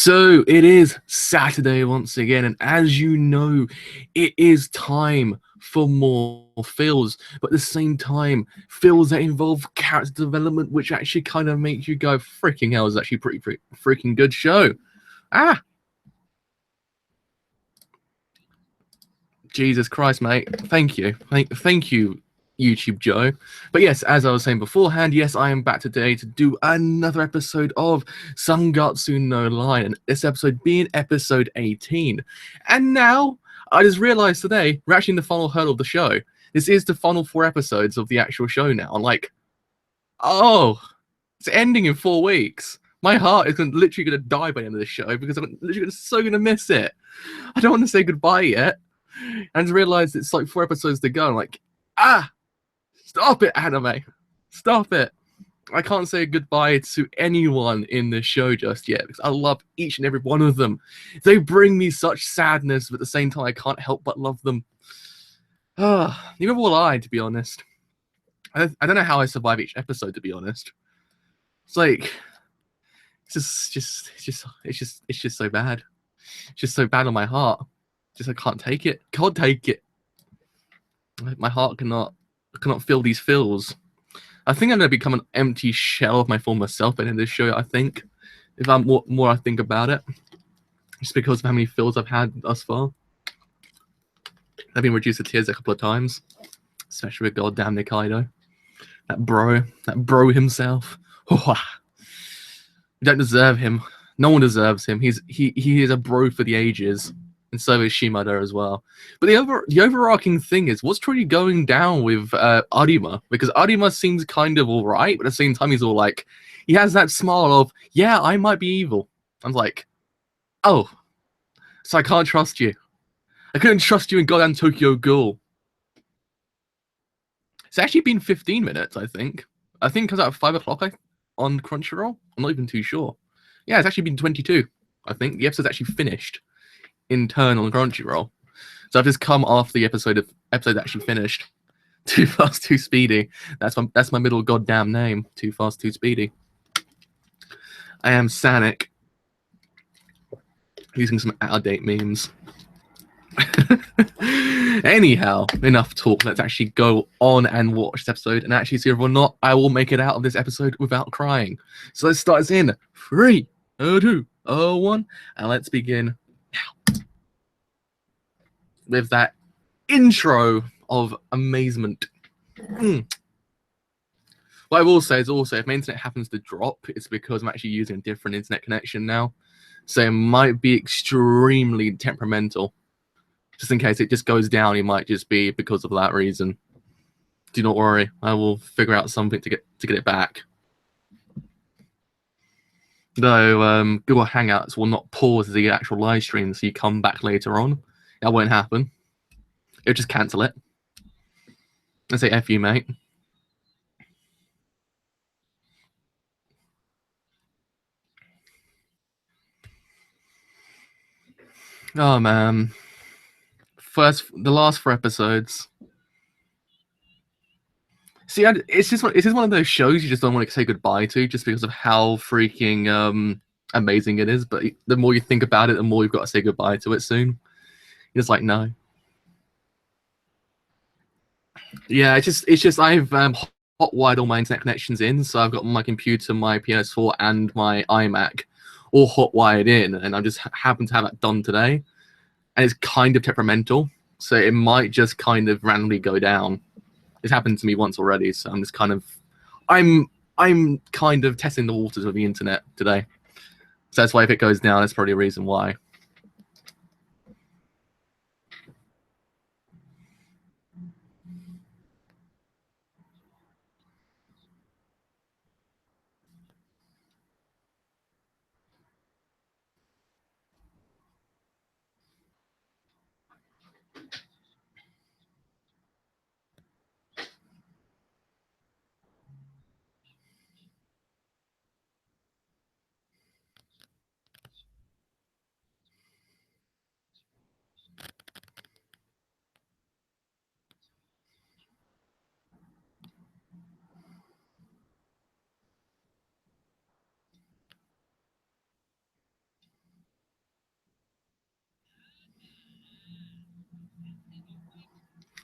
So it is Saturday once again, and as you know, it is time for more fills, but at the same time, fills that involve character development, which actually kind of makes you go, freaking hell, is actually pretty freaking good show. Jesus Christ, mate. Thank you. Thank you, YouTube Joe. But yes, as I was saying beforehand, yes, I am back today to do another episode of Sangatsu no Lion, and this episode being episode 18. And now, I just realized today, we're actually in the final hurdle of the show. This is the final 4 episodes of the actual show now. I'm like, oh, it's ending in 4 weeks. My heart is literally going to die by the end of the show because I'm literally so going to miss it. I don't want to say goodbye yet. And I just realized it's like 4 episodes to go. I'm like, stop it, anime. Stop it. I can't say goodbye to anyone in the show just yet because I love each and every one of them. They bring me such sadness, but at the same time, I can't help but love them. Neither will I, to be honest. I don't know how I survive each episode, to be honest. It's like, it's just so bad. It's just so bad on my heart. I can't take it. Can't take it. My heart cannot feel these feels. I think I'm gonna become an empty shell of my former self in this show. I think, if I'm more I think about it, just because of how many feels I've had thus far. I've been reduced to tears a couple of times, especially with goddamn Nikaido, that bro himself. We don't deserve him. No one deserves him. He is a bro for the ages. And so is Shimada as well. But the overarching thing is, what's truly going down with Arima? Because Arima seems kind of alright, but at the same time he's all like, he has that smile of, yeah, I might be evil. I'm like, oh, so I can't trust you. I couldn't trust you in goddamn Tokyo Ghoul. It's actually been 15 minutes, I think. I think it comes out at 5 o'clock on Crunchyroll. I'm not even too sure. Yeah, it's actually been 22, I think. The episode's actually finished in turn on Crunchyroll. So I've just come after the episode actually finished. Too Fast, Too Speedy. That's my middle goddamn name. Too Fast, Too Speedy. I am Sanic. Using some out-of-date memes. Anyhow, enough talk. Let's actually go on and watch this episode and actually see whether or not I will make it out of this episode without crying. So let's start this in 3, 2, 1, and let's begin now with that intro of amazement. What I will say is also, if my internet happens to drop, it's because I'm actually using a different internet connection now. So it might be extremely temperamental. Just in case it just goes down, it might just be because of that reason. Do not worry. I will figure out something to get it back. Though Google Hangouts will not pause the actual live stream, so you come back later on. That won't happen. It'll just cancel it. And say F you, mate. Oh man. The last 4 episodes. See, it's just one of those shows you just don't want to say goodbye to, just because of how freaking amazing it is. But the more you think about it, the more you've got to say goodbye to it soon. You're just like, no. Yeah, it's just I've hot-wired all my internet connections in, so I've got my computer, my PS4, and my iMac all hot-wired in, and I just happen to have that done today. And it's kind of temperamental, so it might just kind of randomly go down. It's happened to me once already, so I'm just kind of, I'm kind of testing the waters of the internet today. So that's why if it goes down, that's probably a reason why.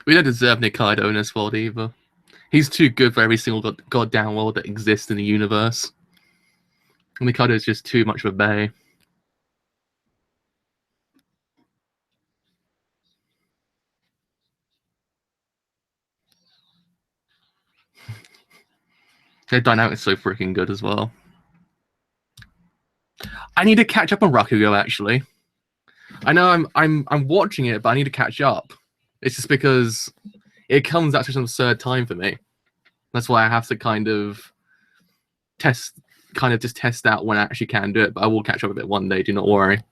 We don't deserve Nikaido in this world either. He's too good for every single goddamn world that exists in the universe. Mikado is just too much of a bae. Their dynamic's so freaking good as well. I need to catch up on Rakugo actually. I know I'm watching it, but I need to catch up. It's just because it comes at such an absurd time for me. That's why I have to kind of just test out when I actually can do it. But I will catch up with it one day. Do not worry.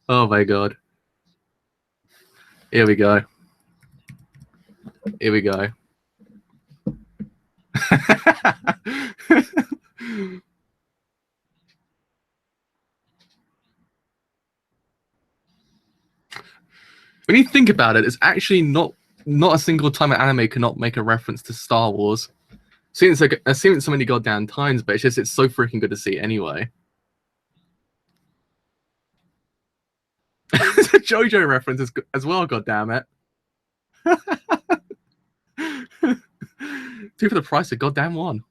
Oh my god. Here we go. Here we go. When you think about it, it's actually not a single time an anime cannot make a reference to Star Wars. I've seen it so many goddamn times, but it's so freaking good to see anyway. It's a JoJo reference as well, goddamn it. Two for the price of goddamn one.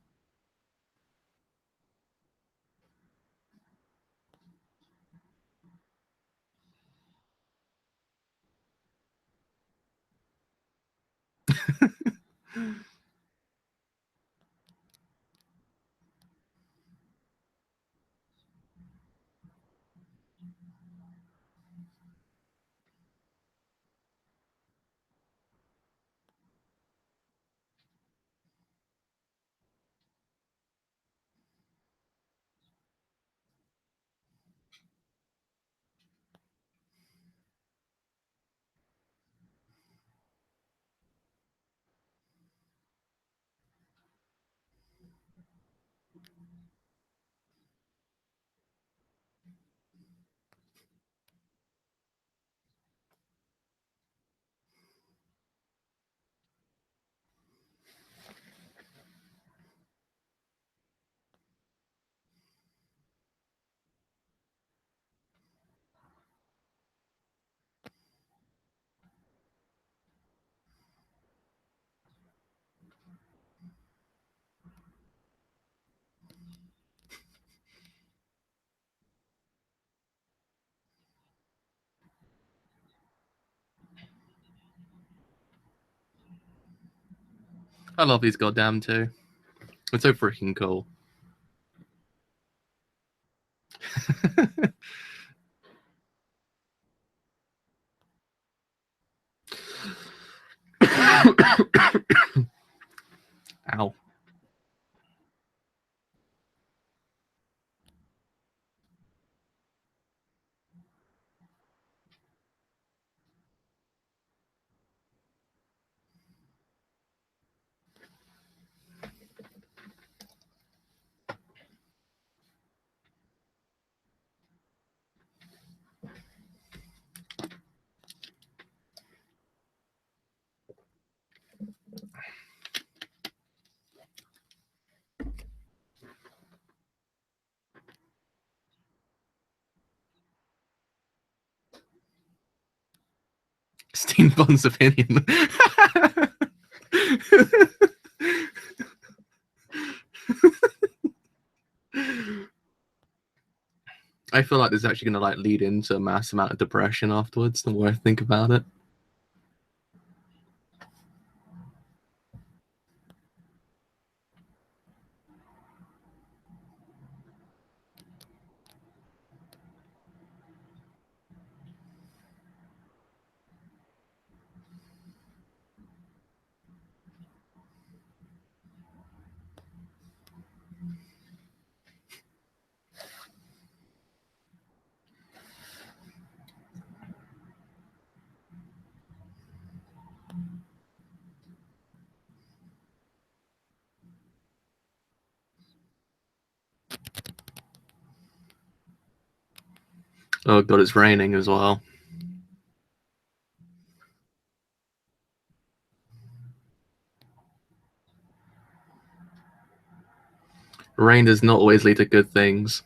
I love these goddamn two. It's so freaking cool. Ow. Steen Bond's opinion. I feel like this is actually going to lead into a mass amount of depression afterwards. The more I think about it. Oh god, it's raining as well. Rain does not always lead to good things.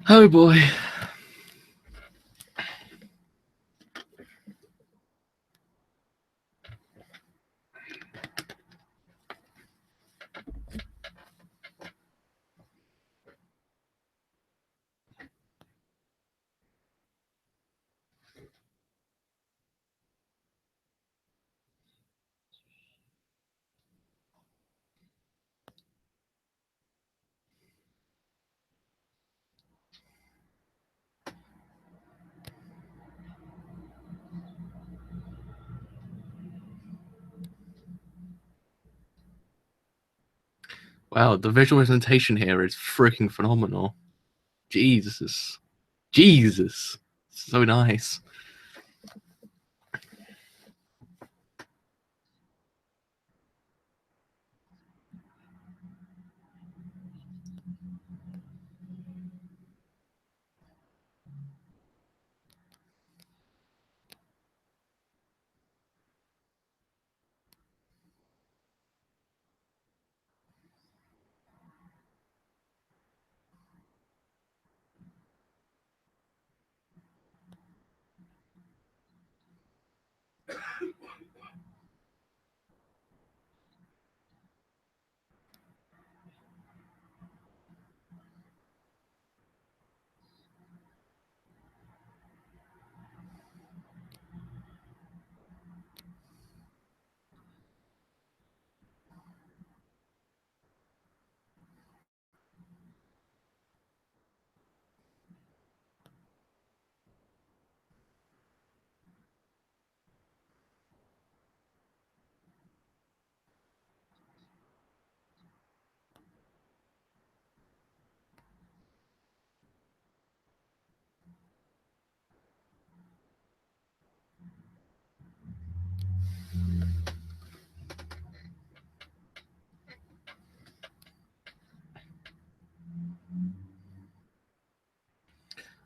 Oh boy. Wow, the visual presentation here is freaking phenomenal. Jesus. Jesus. So nice.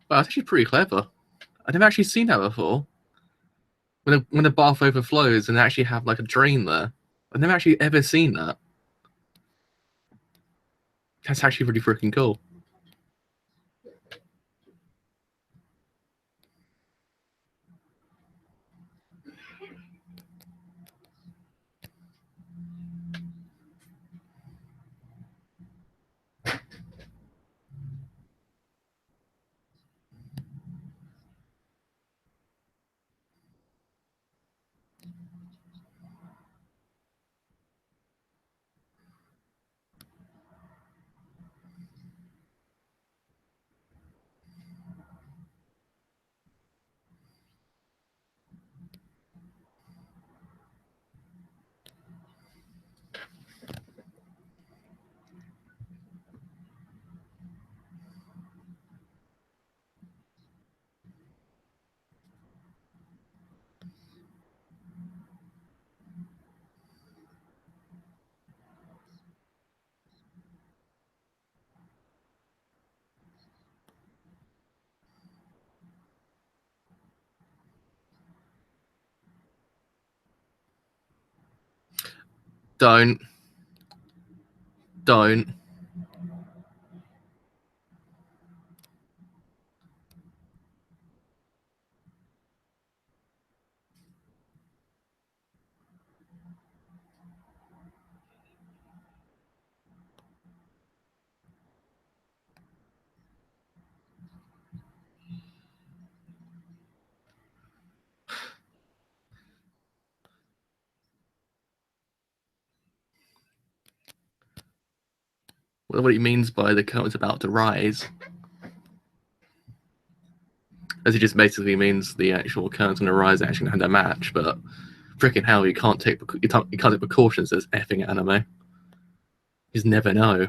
Wow, that's actually pretty clever. I've never actually seen that before. When the bath overflows and they actually have like a drain there. I've never actually ever seen that. That's actually really freaking cool. Don't. What he means by the curtain's about to rise, as he just basically means the actual curtain's going to rise and actually have their match. But freaking hell, you can't take precautions as effing anime. You just never know.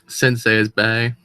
Sensei is bae.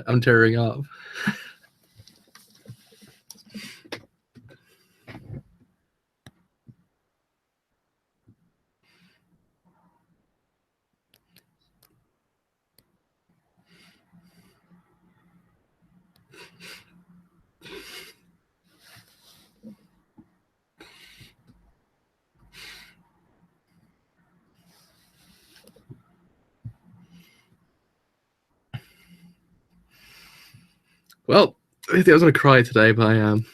I'm tearing up. Well, I think I was going to cry today, but I am.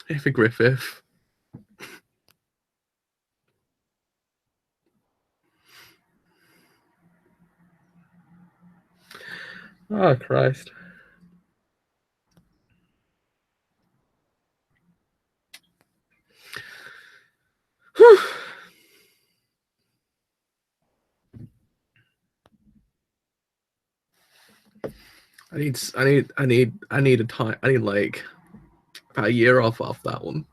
If a Griffith. Oh, Christ. Whew. I need a time. I need like about a year off after that one.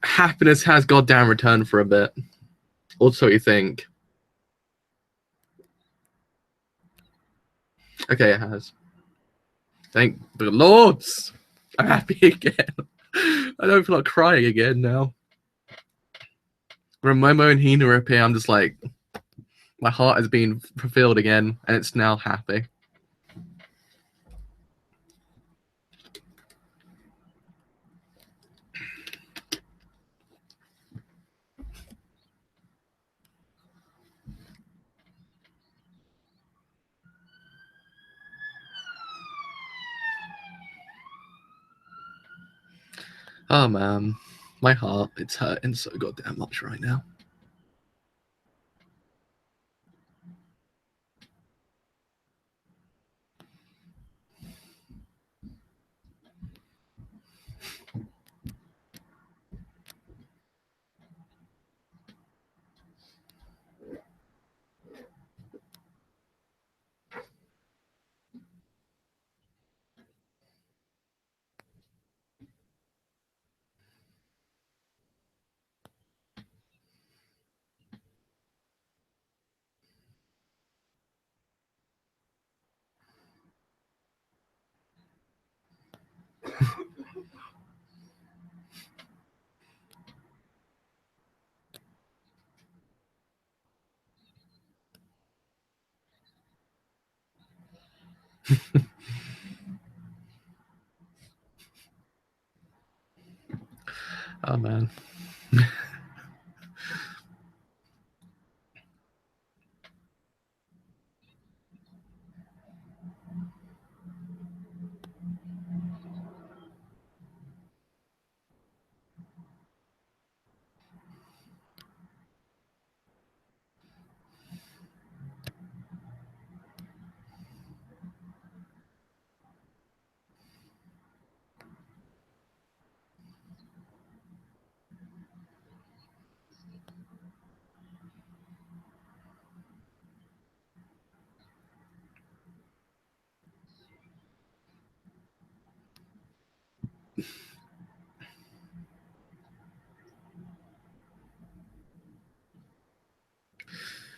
Happiness has goddamn returned for a bit. Also, you think? Okay, it has. Thank the lords. I'm happy again. I don't feel like crying again now. When Momo and Hina appear, I'm just like, my heart has been fulfilled again, and it's now happy. Oh man, my heart, it's hurting so goddamn much right now. Oh man.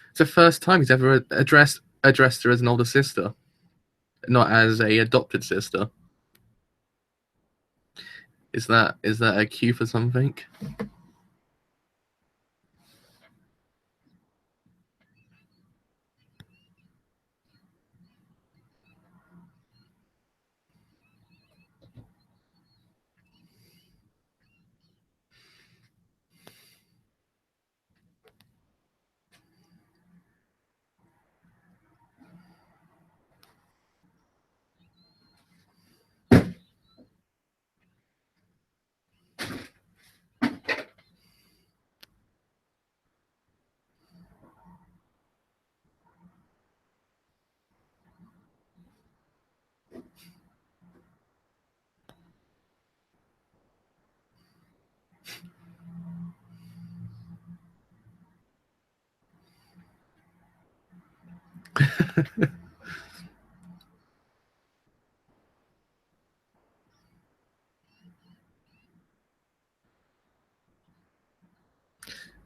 It's the first time he's ever addressed her as an older sister, not as a adopted sister. Is that a cue for something?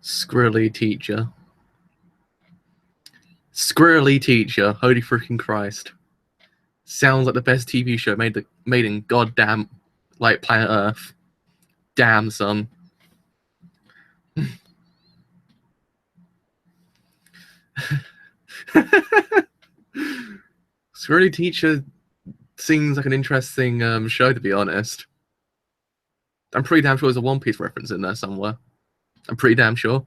Squirrely teacher. Squirrely teacher. Holy freaking Christ. Sounds like the best TV show made in goddamn like planet Earth. Damn, son. Squirrely teacher seems like an interesting show, to be honest. I'm pretty damn sure there's a One Piece reference in there somewhere. I'm pretty damn sure.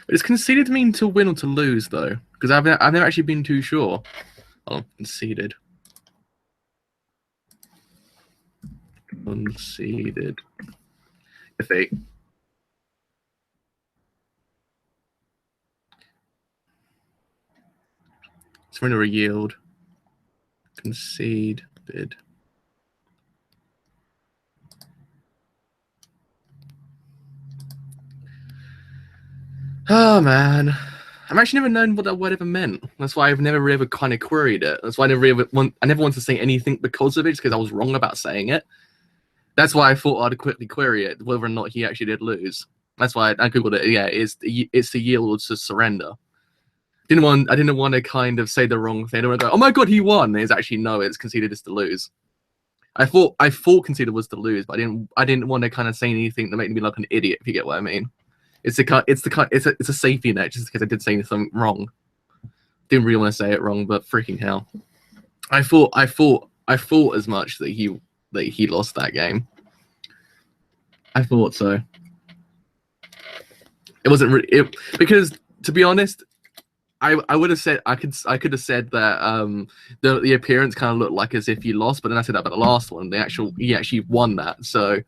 It's conceded mean to win or to lose though, because I've never actually been too sure. Oh, conceded. Conceded. Defeat. Surrender or yield. Concede. Bid. Oh man, I've actually never known what that word ever meant. That's why I've never really ever kind of queried it. That's why I never wanted to say anything because of it, just because I was wrong about saying it. That's why I thought I'd quickly query it, whether or not he actually did lose. That's why I googled it. Yeah, it's to yield or to surrender. I didn't want to kind of say the wrong thing. I didn't want to go, oh my god, he won. It's actually no, it's conceded is to lose. I thought conceded was to lose, but I didn't want to kind of say anything that made me look like an idiot. If you get what I mean. It's a safety net just because I did say something wrong. Didn't really want to say it wrong, but freaking hell, I thought as much that he lost that game. I thought so. It wasn't really because, to be honest, I would have said I could have said that the appearance kind of looked like as if he lost, but then I said that about the last one. He actually won that. So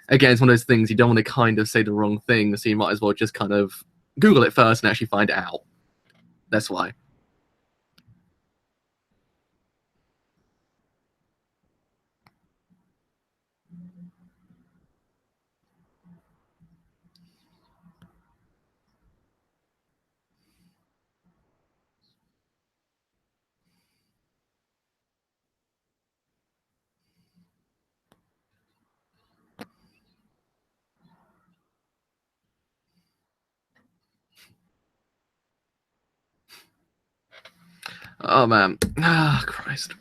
again, it's one of those things you don't want to kind of say the wrong thing, so you might as well just kind of Google it first and actually find it out. That's why. Oh man. Ah, Christ.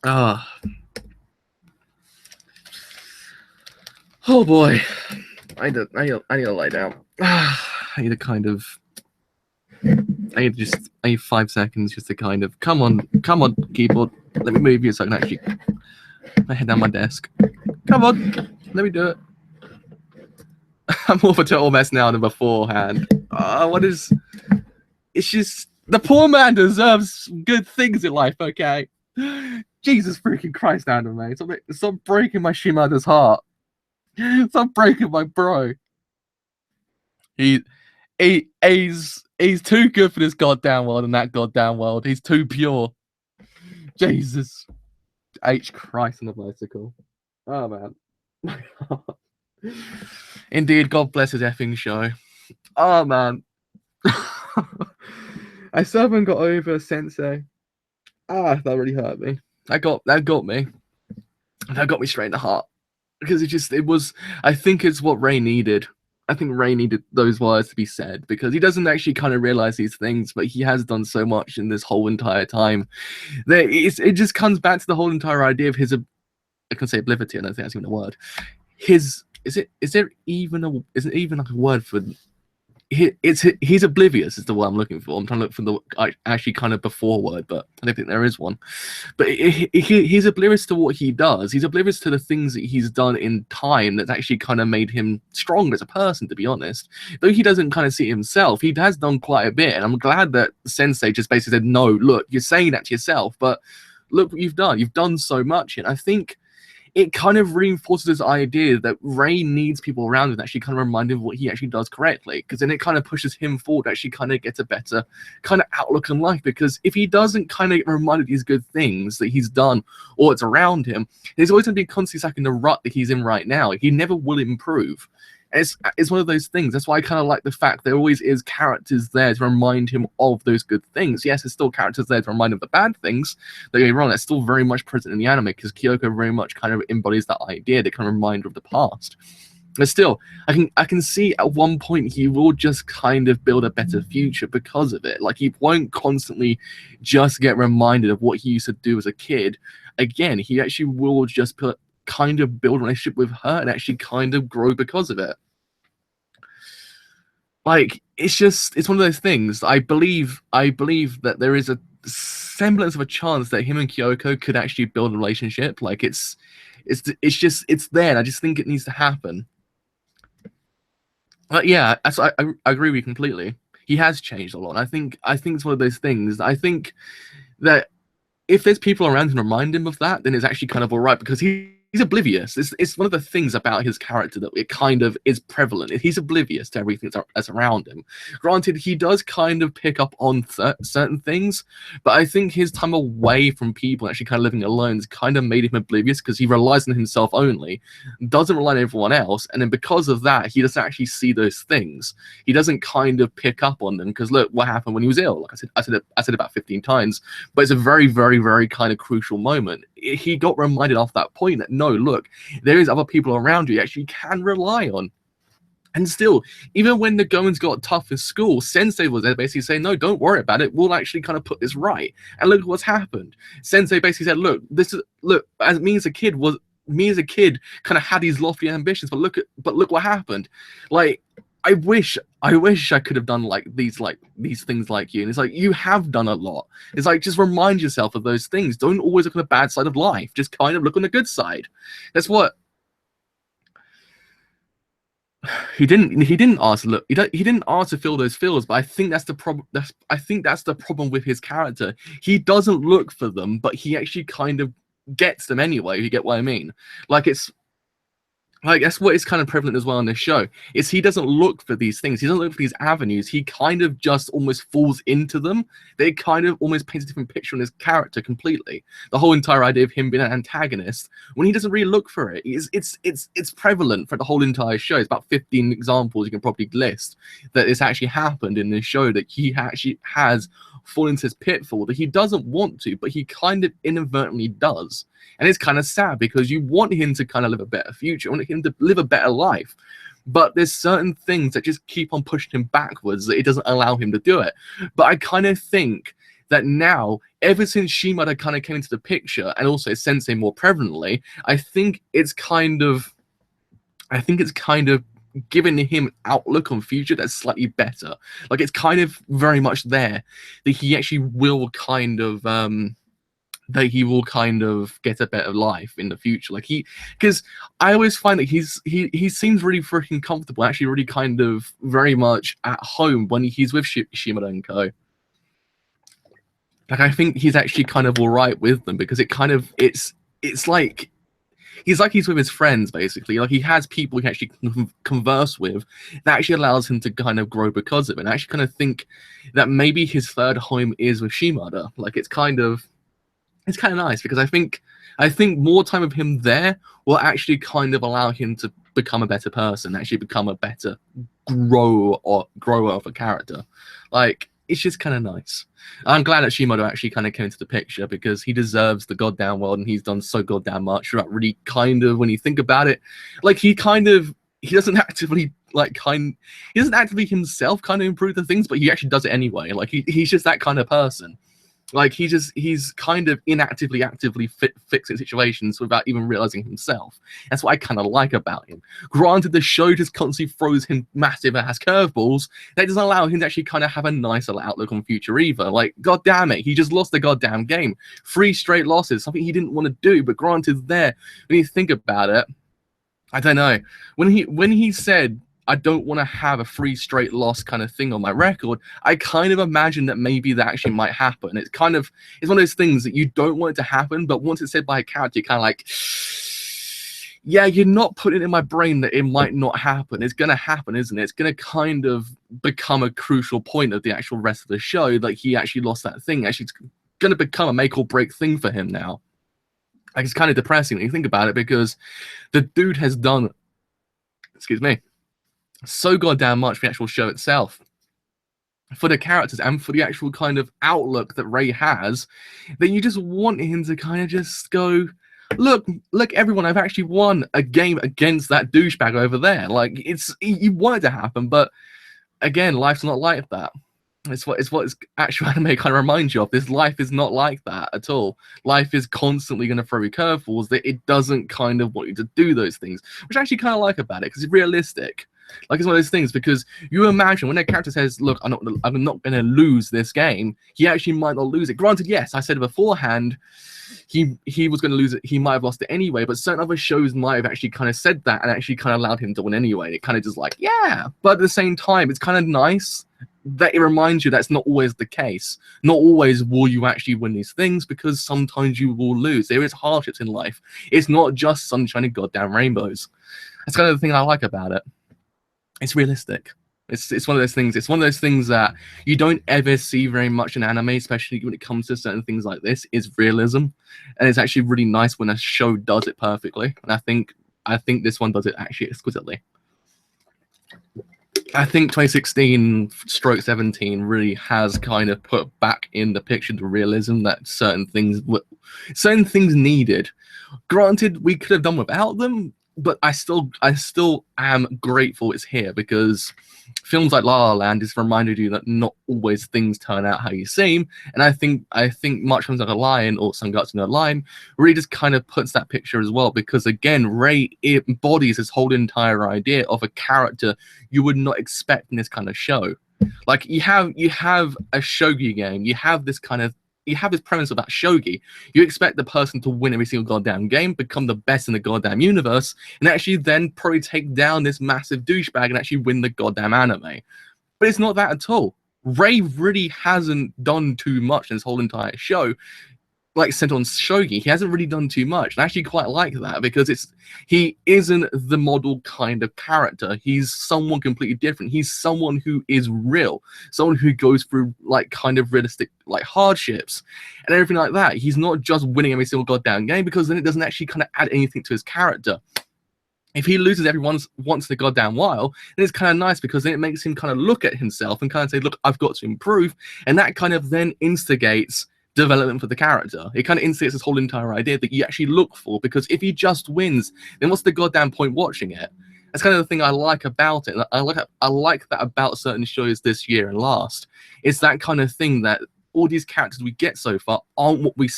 Ah. Oh boy. I need to lie down. I need to kind of. I need 5 seconds just to kind of come on, keyboard. Let me move you so I can actually put my head down my desk. Come on, let me do it. I'm more of a total mess now than beforehand. What is? It's just the poor man deserves good things in life. Okay, Jesus freaking Christ, anime! Stop breaking my Shimada's heart. Stop breaking my bro. He's too good for this goddamn world and that goddamn world. He's too pure. Jesus. H Christ on a bicycle. Oh man. Indeed, God bless his effing show. Oh man. I still haven't got over Sensei. That really hurt me. That got me. That got me straight in the heart. Because it was I think it's what Ray needed. I think Ray needed those words to be said because he doesn't actually kind of realize these things, but he has done so much in this whole entire time. It just comes back to the whole entire idea of his, I can say oblivion. I don't think that's even a word. Is there even like a word for? He's oblivious is the word I'm looking for. I'm trying to look for the actually kind of before word, but I don't think there is one. But he's oblivious to what he does. He's oblivious to the things that he's done in time that's actually kind of made him strong as a person, to be honest. Though he doesn't kind of see it himself, he has done quite a bit. And I'm glad that Sensei just basically said, no, look, you're saying that to yourself, but look what you've done. You've done so much. And I think it kind of reinforces this idea that Ray needs people around him that actually kind of remind him of what he actually does correctly, because then it kind of pushes him forward to actually kind of get a better kind of outlook on life. Because if he doesn't kind of get reminded of these good things that he's done or it's around him, he's always going to be constantly stuck in the rut that he's in right now. He never will improve. And it's one of those things. That's why I kind of like the fact there always is characters there to remind him of those good things. Yes, there's still characters there to remind him of the bad things. Don't get me wrong, that's still very much present in the anime because Kyoko very much kind of embodies that idea, the kind of reminder of the past. But still, I can see at one point he will just kind of build a better future because of it. Like he won't constantly just get reminded of what he used to do as a kid. Again, he actually will just kind of build a relationship with her and actually kind of grow because of it. Like it's one of those things. I believe that there is a semblance of a chance that him and Kyoko could actually build a relationship. Like it's there, and I just think it needs to happen. Yeah, I agree with you completely. He has changed a lot. I think it's one of those things. I think that if there's people around him to remind him of that, then it's actually kind of all right because he's oblivious. It's one of the things about his character that it kind of is prevalent. He's oblivious to everything that's around him. Granted, he does kind of pick up on certain things, but I think his time away from people, actually kind of living alone, has kind of made him oblivious because he relies on himself only, doesn't rely on everyone else, and then because of that, he doesn't actually see those things. He doesn't kind of pick up on them because look what happened when he was ill. Like I said about 15 times, but it's a very, very, very kind of crucial moment. He got reminded off that point that no, look, there is other people around you actually can rely on. And still, even when the goings got tough in school, Sensei was there basically saying, no, don't worry about it. We'll actually kind of put this right. And look what's happened. Sensei basically said, look, as me as a kid kind of had these lofty ambitions, but look what happened. Like, I wish I could have done like these things like you. And it's like, you have done a lot. It's like, just remind yourself of those things. Don't always look on the bad side of life. Just kind of look on the good side. That's what he didn't ask. Look, he didn't ask to feel those feels, but I think that's the problem. I think that's the problem with his character. He doesn't look for them, but he actually kind of gets them anyway. You get what I mean? Like that's what is kind of prevalent as well in this show, is he doesn't look for these things. He doesn't look for these avenues. He kind of just almost falls into them. They kind of almost paint a different picture on his character completely. The whole entire idea of him being an antagonist, when he doesn't really look for it, it's prevalent for the whole entire show. It's about 15 examples you can probably list that it's actually happened in this show, that he actually has fallen into this pitfall that he doesn't want to, but he kind of inadvertently does. And it's kind of sad because you want him to kind of live a better future, you want him to live a better life. But there's certain things that just keep on pushing him backwards, that it doesn't allow him to do it. But I kind of think that now, ever since Shimada kind of came into the picture, and also Sensei more prevalently, I think it's kind of giving him outlook on future that's slightly better. Like, it's kind of very much there that he actually will kind of get a better life in the future. Like, because I always find that he seems really freaking comfortable, actually really kind of very much at home when he's with Shimada and Co. Like, I think he's actually kind of all right with them because it's like he's with his friends, basically. Like, he has people he can actually converse with that actually allows him to kind of grow because of it. And I actually kind of think that maybe his third home is with Shimada. Like, it's kind of nice because I think more time with him there will actually kind of allow him to become a better person, actually become a better grower of a character. Like, it's just kind of nice. I'm glad that Shimada actually kind of came into the picture because he deserves the goddamn world, and he's done so goddamn much. That really kind of, when you think about it, like he doesn't actively he doesn't actively himself kind of improve the things, but he actually does it anyway. Like he's just that kind of person. Like he's kind of inactively, actively fixing situations without even realizing himself. That's what I kind of like about him. Granted, the show just constantly throws him massive ass curveballs. That doesn't allow him to actually kind of have a nicer outlook on future either. Like, god damn it, he just lost the goddamn game. 3 straight losses, something he didn't want to do. But granted, when you think about it, I don't know. When he said, I don't want to have a 3 straight loss kind of thing on my record, I kind of imagine that maybe that actually might happen. It's one of those things that you don't want it to happen, but once it's said by a character, you're kind of like, yeah, you're not putting it in my brain that it might not happen. It's going to happen, isn't it? It's going to kind of become a crucial point of the actual rest of the show. Like, he actually lost that thing. Actually, it's going to become a make or break thing for him now. Like, it's kind of depressing when you think about it, because the dude has done, so goddamn much for the actual show itself, for the characters, and for the actual kind of outlook that Ray has, that you just want him to kind of just go, look, everyone, I've actually won a game against that douchebag over there. Like, you want it to happen, but again, life's not like that. It's what actual anime kind of reminds you of. This life is not like that at all. Life is constantly going to throw you curveballs that it doesn't kind of want you to do those things, which I actually kind of like about it, because it's realistic. Like, it's one of those things, because you imagine when a character says, look, I'm not going to lose this game, he actually might not lose it. Granted, yes, I said beforehand, he was going to lose it. He might have lost it anyway, but certain other shows might have actually kind of said that and actually kind of allowed him to win anyway. It kind of just like, yeah, but at the same time, it's kind of nice that it reminds you that's not always the case. Not always will you actually win these things, because sometimes you will lose. There is hardships in life. It's not just sunshine and goddamn rainbows. That's kind of the thing I like about it. It's realistic. It's one of those things. It's one of those things that you don't ever see very much in anime, especially when it comes to certain things like this. Is realism, and it's actually really nice when a show does it perfectly. And I think this one does it actually exquisitely. I think 2016/17 really has kind of put back in the picture the realism that certain things needed. Granted, we could have done without them, but I still am grateful it's here, because films like La La Land just reminded you that not always things turn out how you seem. And I think Much Comes Like a Lion or Sangatsu no Lion really just kind of puts that picture as well, because again, Rei embodies this whole entire idea of a character you would not expect in this kind of show. Like you have a shogi game, you have this premise about shogi. You expect the person to win every single goddamn game, become the best in the goddamn universe, and actually then probably take down this massive douchebag and actually win the goddamn anime. But it's not that at all. Rei really hasn't done too much in this whole entire show. Like sent on shogi, he hasn't really done too much, and I actually quite like that, because he isn't the model kind of character. He's someone completely different. He's someone who is real, someone who goes through like kind of realistic like hardships and everything like that. He's not just winning every single goddamn game, because then it doesn't actually kind of add anything to his character. If he loses every once in a goddamn while, then it's kind of nice, because then it makes him kind of look at himself and kind of say, look, I've got to improve, and that kind of then instigates development for the character. It kind of instigates this whole entire idea that you actually look for, because if he just wins, then what's the goddamn point watching it? That's kind of the thing I like about it. I like that about certain shows this year and last. It's that kind of thing that all these characters we get so far aren't what we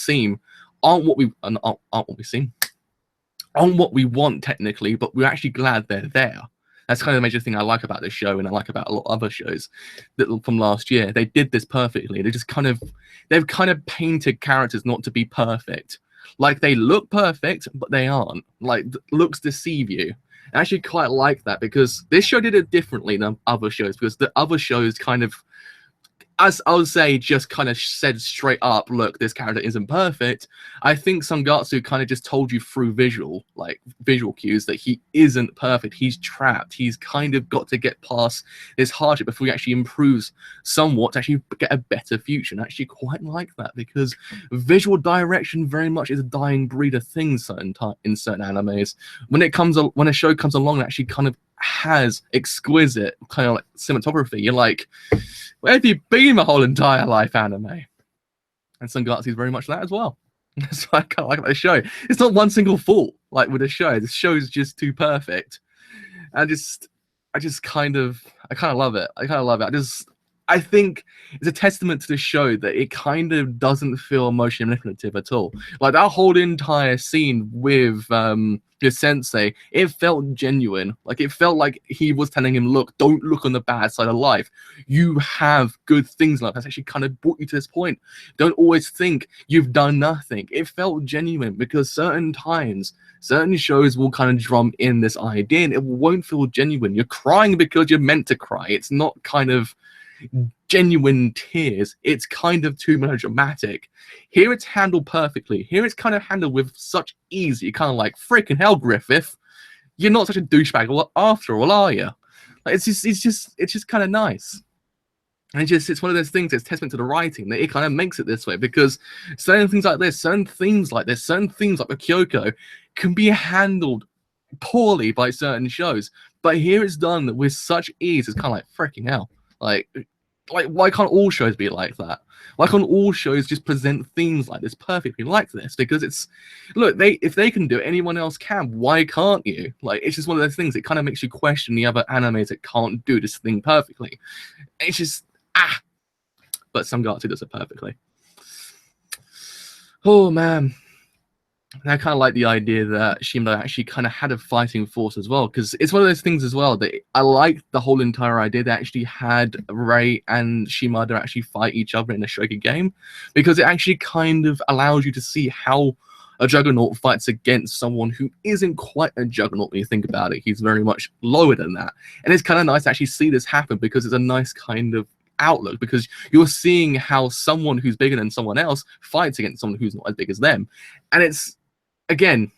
want technically, but we're actually glad they're there. That's kind of the major thing I like about this show, and I like about a lot of other shows from last year. They did this perfectly. They've kind of painted characters not to be perfect. Like they look perfect, but they aren't. Like looks deceive you. I actually quite like that, because this show did it differently than other shows, because the other shows kind of, as I would say, just kind of said straight up, look, this character isn't perfect. I think Sangatsu kind of just told you through visual cues that he isn't perfect. He's trapped. He's kind of got to get past this hardship before he actually improves somewhat to actually get a better future. And I actually quite like that, because visual direction very much is a dying breed of things in certain animes. When a show comes along and actually kind of has exquisite kind of like cinematography, you're like, where have you been my whole entire life, anime? And Sangatsu is very much that as well. That's what I kind of like about the show. It's not one single fault like with the show. The show is just too perfect. I kind of love it. I think it's a testament to the show that it kind of doesn't feel emotionally manipulative at all. Like that whole entire scene with your sensei, it felt genuine. Like it felt like he was telling him, look, don't look on the bad side of life. You have good things in life. That's actually kind of brought you to this point. Don't always think you've done nothing. It felt genuine, because certain times, certain shows will kind of drum in this idea and it won't feel genuine. You're crying because you're meant to cry. It's not kind of genuine tears. It's kind of too melodramatic. Here it's handled perfectly. Here it's kind of handled with such ease. You're kind of like, freaking hell, Griffith, you're not such a douchebag after all, are you? Like, it's just kind of nice. And it's one of those things. It's testament to the writing that it kind of makes it this way, because certain things like themes like the Kyoko can be handled poorly by certain shows, but here it's done with such ease. It's kind of like, freaking hell. Like, why can't all shows be like that? Why can't all shows just present themes like this perfectly like this? Because if they can do it, anyone else can. Why can't you? Like, it's just one of those things. It kind of makes you question the other animes that can't do this thing perfectly. It's just but Sangatsu does it perfectly. Oh man, And I kind of like the idea that Shimada actually kind of had a fighting force as well, because it's one of those things as well that I like the whole entire idea that actually had Rei and Shimada actually fight each other in a Shogun game, because it actually kind of allows you to see how a Juggernaut fights against someone who isn't quite a Juggernaut when you think about it. He's very much lower than that. And it's kind of nice to actually see this happen, because it's a nice kind of outlook, because you're seeing how someone who's bigger than someone else fights against someone who's not as big as them. And it's, again,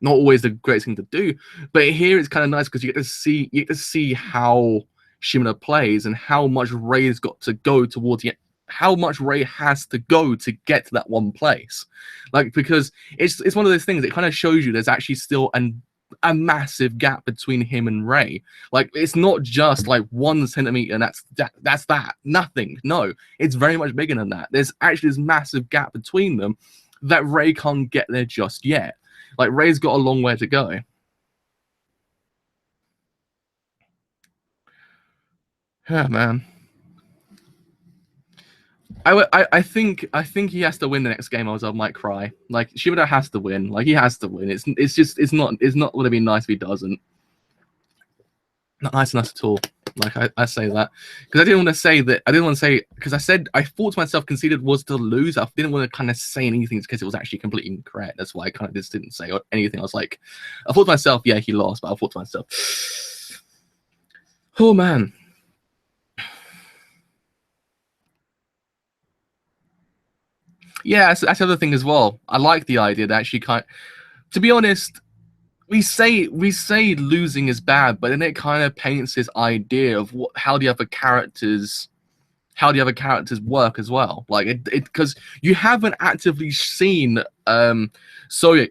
not always the greatest thing to do, but here it's kind of nice because you get to see how Shimada plays and how much Rei's got to go towards the, how much Rei has to go to get to that one place. Like, because it's one of those things, it kind of shows you there's actually still a massive gap between him and Rei. Like, it's not just like 1 centimeter and that's that. Nothing. No, it's very much bigger than that. There's actually this massive gap between them that Rei can't get there just yet. Like, Rei's got a long way to go. Yeah, man. I think he has to win the next game, or else I might cry. Like, Shimada has to win. Like, he has to win. It's not going to be nice if he doesn't. Not nice enough at all. Like, I say that because I didn't want to say that. I didn't want to say, because I said I thought to myself conceded was to lose. I didn't want to kind of say anything because it was actually completely incorrect. That's why I kind of just didn't say anything. I was like, I thought to myself, yeah, he lost, but I thought to myself, oh man. Yeah, that's the other thing as well. I like the idea that actually to be honest, we say losing is bad, but then it kind of paints this idea of how the other characters work as well. Like, it because you haven't actively seen Soya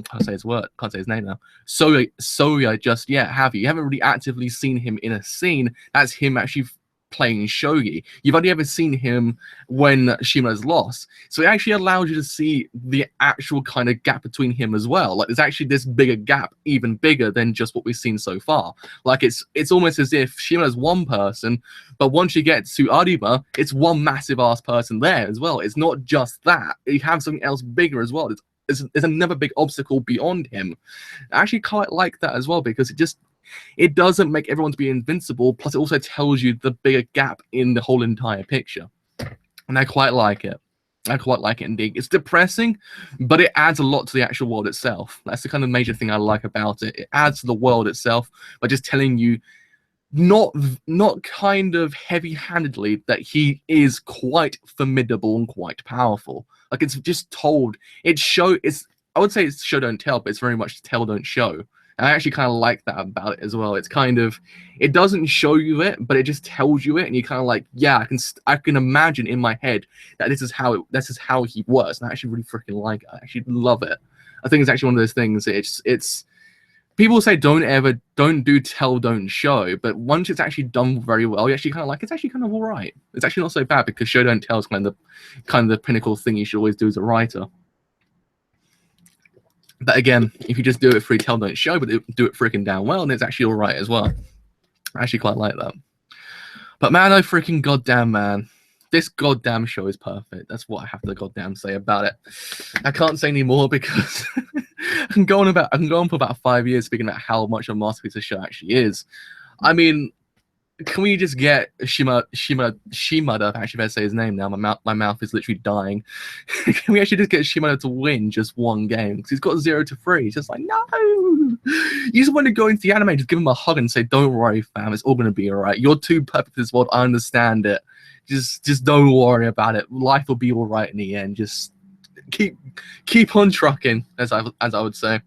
can't say his word, can't say his name now. Soya just yet, have you? You haven't really actively seen him in a scene that's him actually playing shogi. You've only ever seen him when Shima's lost. So it actually allows you to see the actual kind of gap between him as well. Like, there's actually this bigger gap, even bigger than just what we've seen so far. Like, it's almost as if Shima's one person, but once you get to Arima, it's one massive ass person there as well. It's not just that. You have something else bigger as well. There's another big obstacle beyond him. I actually quite like that as well, because it doesn't make everyone to be invincible, plus it also tells you the bigger gap in the whole entire picture. And I quite like it. I quite like it indeed. It's depressing, but it adds a lot to the actual world itself. That's the kind of major thing I like about it. It adds to the world itself by just telling you, not kind of heavy-handedly, that he is quite formidable and quite powerful. Like, it's just told. I would say it's show don't tell, but it's very much tell don't show. And I actually kind of like that about it as well. It's kind of, it doesn't show you it, but it just tells you it, and you kind of like, yeah, I can imagine in my head that this is how he works. And I actually really freaking like it. I actually love it. I think it's actually one of those things. It's people say don't do tell don't show, but once it's actually done very well, you actually kind of like, it's actually kind of all right. It's actually not so bad, because show don't tell is kind of the pinnacle thing you should always do as a writer. But again, if you just do it free tell don't show, but do it freaking damn well, then it's actually all right as well. I actually quite like that. But man, oh freaking goddamn man, this goddamn show is perfect. That's what I have to goddamn say about it. I can't say any more, because I can go on for about 5 years speaking about how much a masterpiece the show actually is. I mean, can we just get Shimada? I actually better say his name now. My mouth is literally dying. Can we actually just get Shimada to win just one game? Because he's got 0-3. He's just like, no. You just want to go into the anime, just give him a hug and say, don't worry, fam. It's all gonna be alright. You're too perfect for this world. I understand it. Just don't worry about it. Life will be alright in the end. Just keep on trucking, as I would say.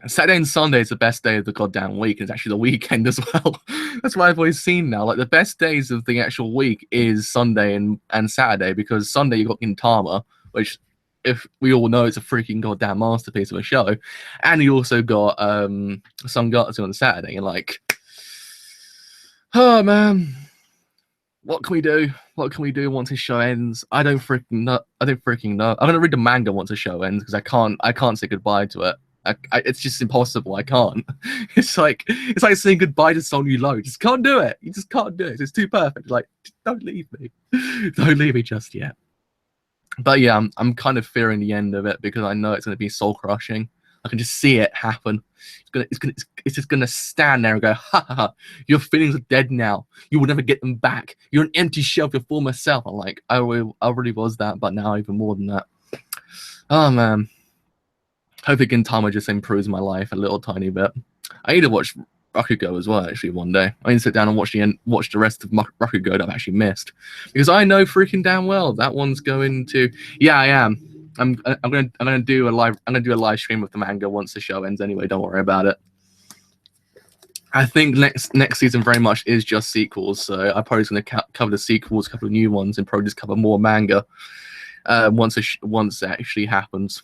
Saturday and Sunday is the best day of the goddamn week. It's actually the weekend as well. That's what I've always seen now. Like, the best days of the actual week is Sunday and Saturday, because Sunday you got Gintama, which, if we all know, it's a freaking goddamn masterpiece of a show, and you also got Sangatsu on Saturday. And like, oh man, what can we do? What can we do once his show ends? I don't freaking know. I'm gonna read the manga once the show ends, because I can't say goodbye to it. It's just impossible. I can't. It's like saying goodbye to someone you love. You just can't do it. You just can't do it. It's too perfect. Like, don't leave me. Don't leave me just yet. But yeah, I'm kind of fearing the end of it because I know it's going to be soul crushing. I can just see it happen. It's just gonna stand there and go, ha ha ha, your feelings are dead now. You will never get them back. You're an empty shell of your former self. I'm like, I already was that, but now even more than that. Oh man. Hopefully Gintama just improves my life a little tiny bit. I need to watch Rakugo as well, actually, one day. I need to sit down and watch the rest of Rakugo that I've actually missed. Because I know freaking damn well that one's going to. Yeah, I am. I'm gonna do a live stream of the manga once the show ends anyway, don't worry about it. I think next season very much is just sequels, so I'm probably going to cover the sequels, a couple of new ones, and probably just cover more manga once it actually happens.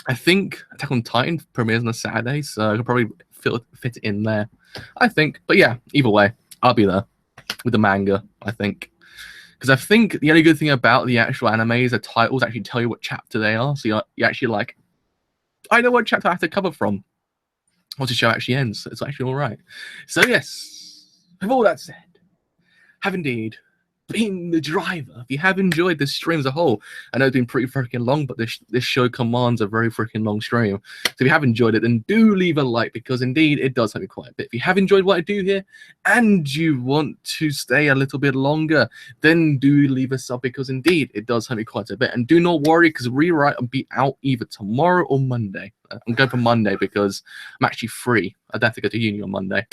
I think Attack on Titan premieres on a Saturday, so I could probably fit it in there. I think, but yeah, either way, I'll be there with the manga. I think, because I think the only good thing about the actual anime is the titles actually tell you what chapter they are, so you actually like, I know what chapter I have to cover from once the show actually ends. It's actually all right. So yes, with all that said, have indeed been the driver. If you have enjoyed this stream as a whole, I know it's been pretty freaking long, but this show commands a very freaking long stream. So if you have enjoyed it, then do leave a like, because indeed it does help me quite a bit. If you have enjoyed what I do here and you want to stay a little bit longer, then do leave a sub, because indeed it does help me quite a bit. And do not worry, because Rewrite will be out either tomorrow or Monday. I'm going for Monday because I'm actually free. I don't have to go to uni on Monday,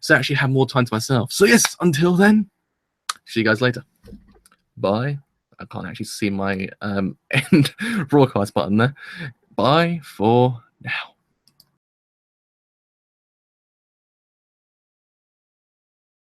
so I actually have more time to myself. So yes, until then, see you guys later. Bye. I can't actually see my end broadcast button there. Bye for now.